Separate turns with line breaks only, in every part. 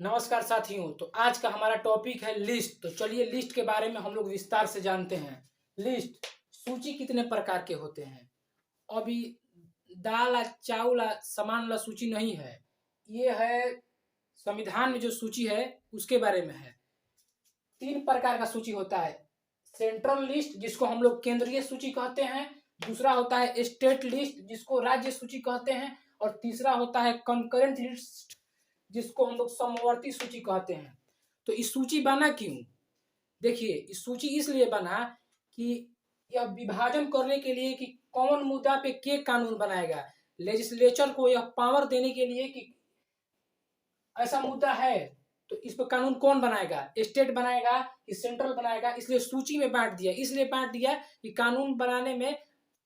नमस्कार साथियों। तो आज का हमारा टॉपिक है लिस्ट। तो चलिए लिस्ट के बारे में हम लोग विस्तार से जानते हैं। लिस्ट सूची कितने प्रकार के होते हैं। अभी दाल चावल सामान ला सूची नहीं है, ये है संविधान में जो सूची है उसके बारे में है। 3 प्रकार का सूची होता है। सेंट्रल लिस्ट जिसको हम लोग केंद्रीय सूची कहते हैं, दूसरा होता है स्टेट लिस्ट जिसको राज्य सूची कहते हैं, और तीसरा होता है कंकरेंट लिस्ट जिसको हम लोग समवर्ती सूची कहते हैं। तो इस सूची बना क्यों? देखिए, इस सूची इसलिए बना कि यह विभाजन करने के लिए कि कौन मुद्दा पे के कानून बनाएगा। लेजिस्लेचर को यह पावर देने के लिए कि ऐसा मुद्दा है तो इस पर कानून कौन बनाएगा, स्टेट बनाएगा कि सेंट्रल बनाएगा। इसलिए सूची में बांट दिया, इसलिए बांट दिया कि कानून बनाने में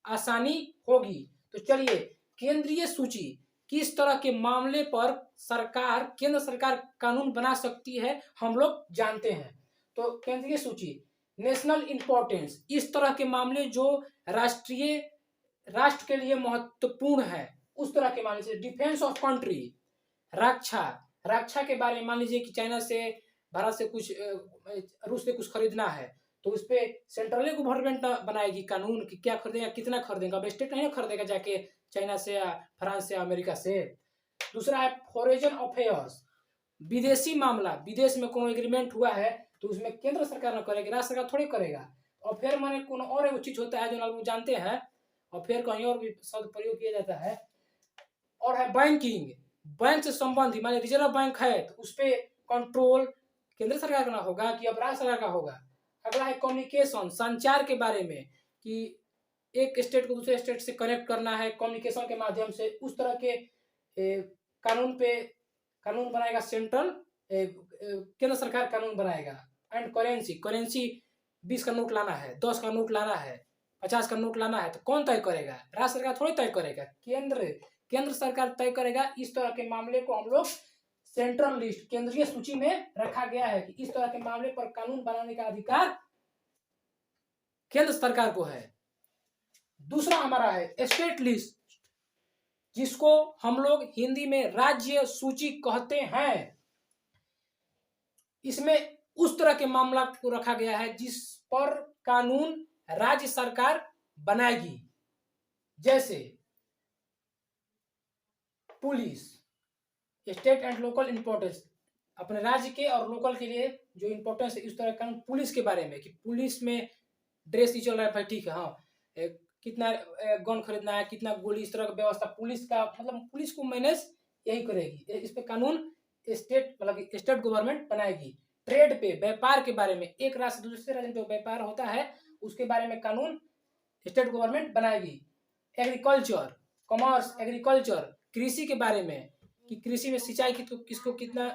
आसानी होगी। तो चलिए, केंद्रीय सूची किस तरह के मामले पर केंद्र सरकार कानून बना सकती है हम लोग जानते हैं। तो केंद्रीय सूची नेशनल इंपॉर्टेंस, इस तरह के मामले जो राष्ट्र के लिए महत्वपूर्ण है उस तरह के मामले से। डिफेंस ऑफ कंट्री, रक्षा के बारे में, मान लीजिए कि चाइना से, भारत से कुछ, रूस से कुछ खरीदना है तो उस पर सेंट्रल गवर्नमेंट बनाएगी कानून कि क्या खरीदेगा, कितना खरीदेगा। अब स्टेट नहीं खरीदेगा जाके चाइना से या फ्रांस से या अमेरिका से। दूसरा है फॉरेन अफेयर्स, विदेशी मामला, विदेश में कोई एग्रीमेंट हुआ है तो उसमें केंद्र सरकार न करेगी, राज्य सरकार थोड़ी करेगा। अफेयर माने कोई और एक चीज होता है जो लोग जानते हैं, अफेयर कहीं और भी शब्द प्रयोग किया जाता है। और है बैंकिंग, बैंक से संबंधित, माने रिजर्व बैंक है तो उस पर कंट्रोल केंद्र सरकार का होगा कि अब राज्य सरकार का होगा। अगला है कम्युनिकेशन, संचार के बारे में कि एक स्टेट को दूसरे स्टेट से कनेक्ट करना है कम्युनिकेशन के माध्यम से, उस तरह के कानून बनाएगा सेंट्रल, केंद्र सरकार कानून बनाएगा। एंड करेंसी 20 का नोट लाना है, 10 का नोट लाना है, 50 का नोट लाना है तो कौन तय करेगा? राज्य सरकार थोड़ी तय करेगा, केंद्र सरकार तय करेगा। इस तरह के मामले को हम लोग सेंट्रल लिस्ट, केंद्रीय सूची में रखा गया है कि इस तरह के मामले पर कानून बनाने का अधिकार केंद्र सरकार को है। दूसरा हमारा है स्टेट लिस्ट जिसको हम लोग हिंदी में राज्य सूची कहते हैं। इसमें उस तरह के मामला को रखा गया है जिस पर कानून राज्य सरकार बनाएगी। जैसे police, state and local importance, अपने राज्य के और लोकल के लिए जो इंपॉर्टेंस है, इस तरह का पुलिस के बारे में कि पुलिस में ड्रेस ही चल रहा है भाई, ठीक है, हाँ, कितना गन खरीदना है, कितना गोली, इस तरह का व्यवस्था पुलिस का, मतलब पुलिस को मैनेज यही करेगी। इस पे कानून स्टेट गवर्नमेंट बनाएगी। ट्रेड पे, व्यापार के बारे में, एक राज्य से दूसरे राज्य में जो व्यापार होता है उसके बारे में कानून स्टेट गवर्नमेंट बनाएगी। एग्रीकल्चर, कॉमर्स, एग्रीकल्चर, कृषि के बारे में कि कृषि में सिंचाई की तो किसको कितना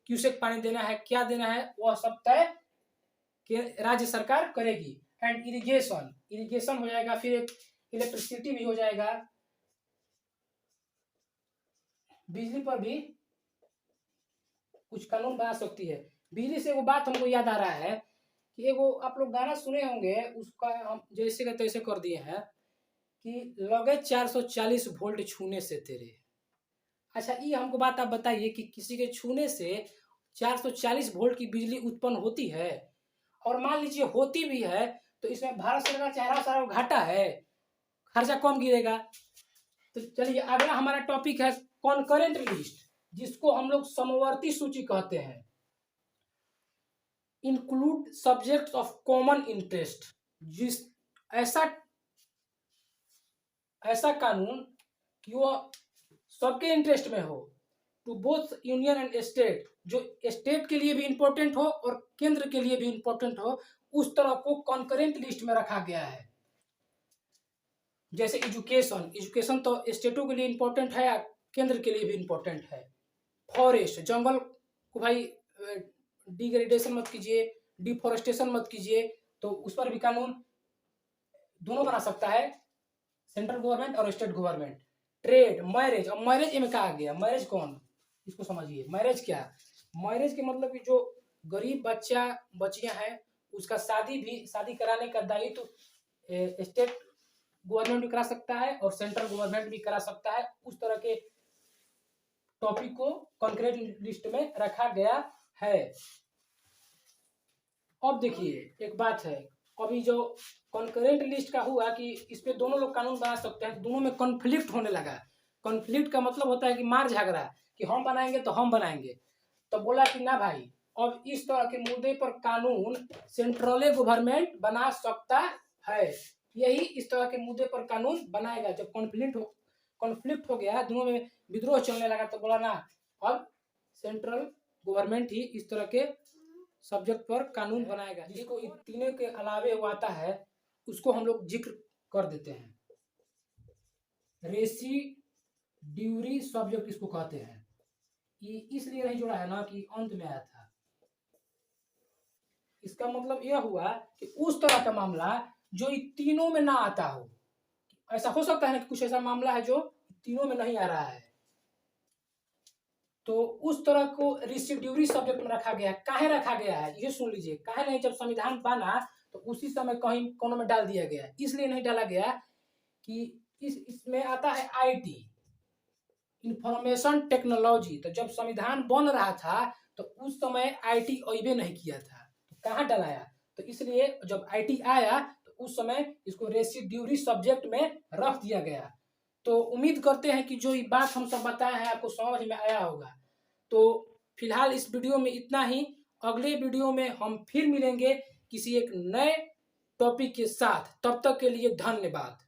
क्यूसेक पानी देना है, क्या देना है, वह सब तय राज्य सरकार करेगी। एंड इरिगेशन हो जाएगा, फिर इलेक्ट्रिसिटी भी हो जाएगा, बिजली पर भी कुछ कानून बना सकती है। बिजली से वो बात हमको याद आ रहा है कि एगो आप लोग गाना सुने होंगे, उसका हम जैसे का तैसे कर दिए हैं कि लगे 440 वोल्ट छूने से तेरे। अच्छा, ये हमको बात आप बताइए कि किसी के छूने से 440 वोल्ट की बिजली उत्पन्न होती है, और मान लीजिए होती भी है तो इसमें भारत सरकार चेहरा सारा घाटा है, खर्चा कम गिरेगा। तो चलिए, अगला हमारा टॉपिक है कॉन्करेंट लिस्ट जिसको हम लोग समवर्ती सूची कहते हैं। Include subjects of common interest, जिस ऐसा कानून कि वो सबके इंटरेस्ट में हो, to both union and state, जो स्टेट के लिए भी इंपॉर्टेंट हो और केंद्र के लिए भी इंपॉर्टेंट हो, उस तरह को कॉन्करेंट लिस्ट में रखा गया है। जैसे एजुकेशन तो स्टेटों के लिए इंपॉर्टेंट है, केंद्र के लिए भी इंपॉर्टेंट है। फॉरेस्ट, जंगल को भाई डिग्रेडेशन मत कीजिए, डिफोरेस्टेशन मत कीजिए, तो उस पर भी कानून दोनों बना सकता है, सेंट्रल गवर्नमेंट और स्टेट गवर्नमेंट। ट्रेड, मैरिज, अब मैरिज में कहा गया, मैरिज कौन, इसको समझिए। मैरिज क्या? मैरिज के मतलब कि जो गरीब बच्चियां हैं उसका शादी कराने का दायित्व स्टेट गवर्नमेंट भी करा सकता है और सेंट्रल गवर्नमेंट भी करा सकता है। उस तरह के टॉपिक को कॉन्करेंट लिस्ट में रखा गया है। अब देखिए एक बात है, अभी जो कॉन्करेंट लिस्ट का हुआ कि इस पे दोनों लोग कानून बना सकते हैं, दोनों में कॉन्फ्लिक्ट होने लगा। कॉन्फ्लिक्ट का मतलब होता है कि मार झगड़ा, कि हम बनाएंगे तो हम बनाएंगे। तो बोला कि ना भाई, अब इस तरह के मुद्दे पर कानून सेंट्रल गवर्नमेंट बना सकता है, यही इस तरह के मुद्दे पर कानून बनाएगा। जब कॉन्फ्लिक्ट हो गया, दोनों में विद्रोह चलने लगा, तो बोला ना अब सेंट्रल गवर्नमेंट ही इस तरह के सब्जेक्ट पर कानून बनाएगा। जिसको इन तीनों के अलावे वो आता है, उसको हम लोग जिक्र कर देते हैं। रेसिड्यूरी सब्जेक्ट इसको कहते हैं। ये इसलिए नहीं जोड़ा है ना कि अंत में आया था। इसका मतलब यह हुआ कि उस तरह का मामला जो इन तीनों में ना आता हो। ऐसा हो सकता है ना कि कुछ ऐसा मामला है जो तीनों में नहीं आ रहा है, तो उस तरह को रेसिड्यूरी सब्जेक्ट में रखा गया है। काहे रखा गया है ये सुन लीजिए। काहे नहीं, जब संविधान बना तो उसी समय कहीं कोनों में डाल दिया गया। इसलिए नहीं डाला गया कि इसमें आता है आईटी, इंफॉर्मेशन टेक्नोलॉजी। तो जब संविधान बन रहा था तो उस समय आईटी अइबे नहीं किया था, तो कहाँ डलाया। तो इसलिए जब आईटी आया तो उस समय इसको रेसिड्यूरी सब्जेक्ट में रख दिया गया। तो उम्मीद करते हैं कि जो ये बात हम सब बताए हैं आपको समझ में आया होगा। तो फिलहाल इस वीडियो में इतना ही। अगले वीडियो में हम फिर मिलेंगे किसी एक नए टॉपिक के साथ। तब तक के लिए धन्यवाद।